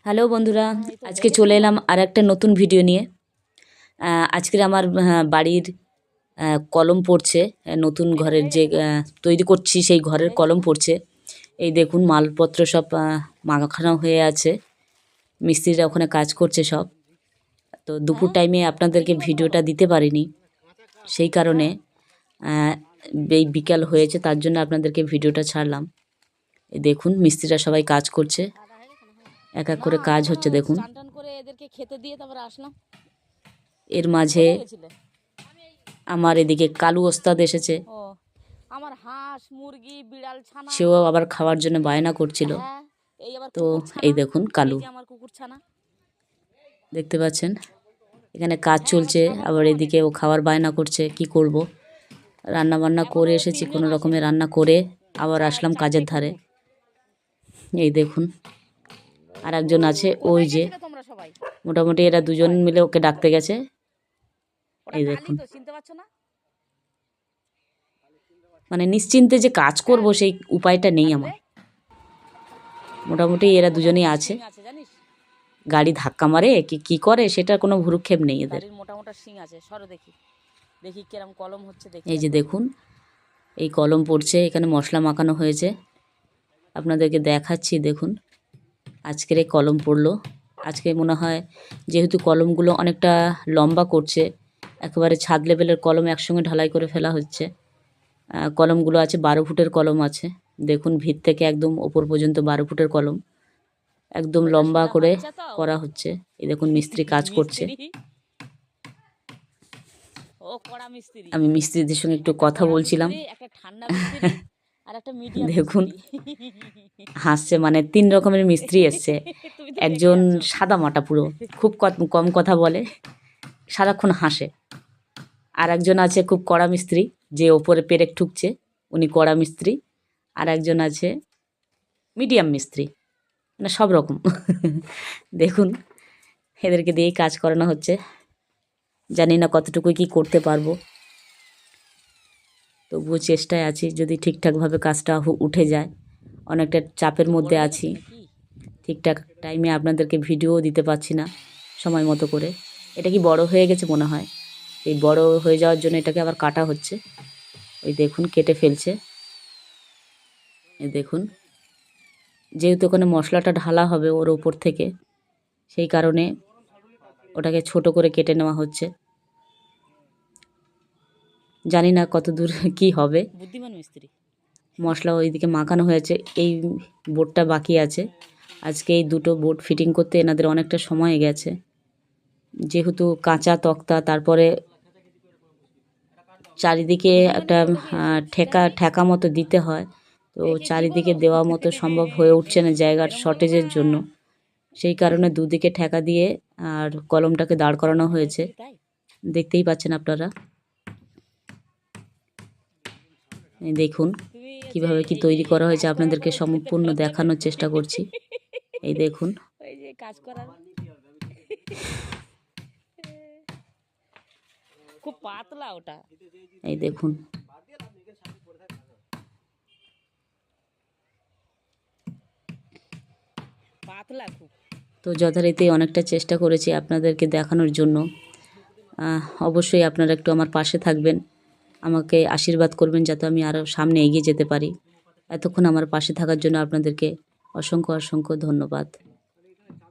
Hello বন্ধুরা, আজকে চলে এলাম আর একটা নতুন ভিডিও নিয়ে। আজকের আমার বাড়ির কলম পড়ছে। নতুন ঘরের যে তৈরি করছি সেই ঘরের কলম পড়ছে। এই দেখুন মালপত্র সব মাখানো হয়ে আছে, মিস্ত্রিরা ওখানে কাজ করছে সব। তো দুপুর টাইমে আপনাদেরকে ভিডিওটা দিতে পারিনি, সেই কারণে এই বিকাল হয়েছে, তার জন্য আপনাদেরকে ভিডিওটা ছাড়লাম। এই দেখুন মিস্ত্রিরা সবাই কাজ করছে, এক এক করে কাজ হচ্ছে দেখুন। এর মাঝে আমার এদিকে কালু ওস্তাদ এসেছে, আমার হাঁস মুরগি বিড়াল ছানা সেও আবার খাওয়ার জন্য বায়না করছিল। তো এই দেখুন কালু, আমার কুকুর ছানা দেখতে পাচ্ছেন এখানে কাজ চলছে, আবার এদিকে ও খাওয়ার বায়না করছে। কি করব, রান্না বান্না করে এসেছি, কোনো রকমে রান্না করে আবার আসলাম কাজের ধারে। এই দেখুন আর একজন আছে, ওই যে মোটামুটি এরা দুজন মিলে ওকে ডাকতে গেছে। এই দেখুন, মানে নিশ্চিন্তে যে কাজ করব সেই উপায়টা নেই আমার। মোটামুটি এরা দুজনেই আছে, গাড়ি ধাক্কা মারে কি করে সেটার কোনো ভ্রুক্ষেপ নেই এদের। মোটা শিং আছে, সরো দেখি দেখি কিরকম কলম হচ্ছে দেখি। এই যে দেখুন এই কলম পড়ছে, এখানে মশলা মাখানো হয়েছে, আপনাদেরকে দেখাচ্ছি। দেখুন আজকের এই কলম পড়লো। আজকে মনে হয় যেহেতু কলমগুলো অনেকটা লম্বা করছে, একেবারে ছাদ লেভেলের কলম একসঙ্গে ঢালাই করে ফেলা হচ্ছে। কলমগুলো আছে 12 ফুটের কলম আছে, দেখুন ভিত থেকে একদম ওপর পর্যন্ত 12 ফুটের কলম একদম লম্বা করে করা হচ্ছে। এই দেখুন মিস্ত্রি কাজ করছে। আমি মিস্ত্রিদের সঙ্গে একটু কথা বলছিলাম। দেখুন হাসছে, মানে 3 রকমের মিস্ত্রি এসছে। একজন সাদা মাটা পুরো, খুব কম কথা বলে, সারাক্ষণ হাসে। আর একজন আছে খুব কড়া মিস্ত্রি, যে ওপরে পেরেক ঠুকছে, উনি কড়া মিস্ত্রি। আর একজন আছে মিডিয়াম মিস্ত্রি, মানে সব রকম। দেখুন এদেরকে দিয়েই কাজ করানো হচ্ছে, জানি না কতটুকু কি করতে পারবো, তবুও চেষ্টায় আছি যদি ঠিকঠাকভাবে কাজটা উঠে যায়। অনেকটা চাপের মধ্যে আছি, ঠিকঠাক টাইমে আপনাদেরকে ভিডিও দিতে পারছি না সময় মতো করে। এটা কি বড় হয়ে গেছে মনে হয়, এই বড় হয়ে যাওয়ার জন্য এটাকে আবার কাটা হচ্ছে। ওই দেখুন কেটে ফেলছে। এই দেখুন যেহেতু ওখানে মশলাটা ঢালা হবে ওর ওপর থেকে, সেই কারণে ওটাকে ছোট করে কেটে নেওয়া হচ্ছে। জানি না কত দূর কি হবে। বুদ্ধিমান মিস্ত্রি। মশলা ওইদিকে মাখানো হয়েছে, এই বোর্ডটা বাকি আছে। আজকে এই দুটো বোর্ড ফিটিং করতে এনাদের অনেকটা সময় গেছে, যেহেতু কাঁচা তক্তা, তারপরে চারিদিকে একটা ঠেকা মতো দিতে হয়। তো চারিদিকে দেওয়া মতো সম্ভব হয়ে উঠছে না জায়গার শর্টেজের জন্য, সেই কারণে দুদিকে ঠেকা দিয়ে আর কলমটাকে দাঁড় করানো হয়েছে। দেখতেই পাচ্ছেন আপনারা। দেখুন কিভাবে কি তৈরি করা হয়েছে, আপনাদেরকে সম্পূর্ণ দেখানোর চেষ্টা করছি। এই দেখুন কাজ করার খুব পাতলা ওটা। এই দেখুন পাতলা খুব। তো যথারীতি অনেকটা চেষ্টা করেছি আপনাদেরকে দেখানোর জন্য। অবশ্যই আপনারা একটু আমার পাশে থাকবেন, আমাকে আশীর্বাদ করবেন যাতে আমি আরও সামনে এগিয়ে যেতে পারি। এতক্ষণ আমার পাশে থাকার জন্য আপনাদেরকে অসংখ্য ধন্যবাদ।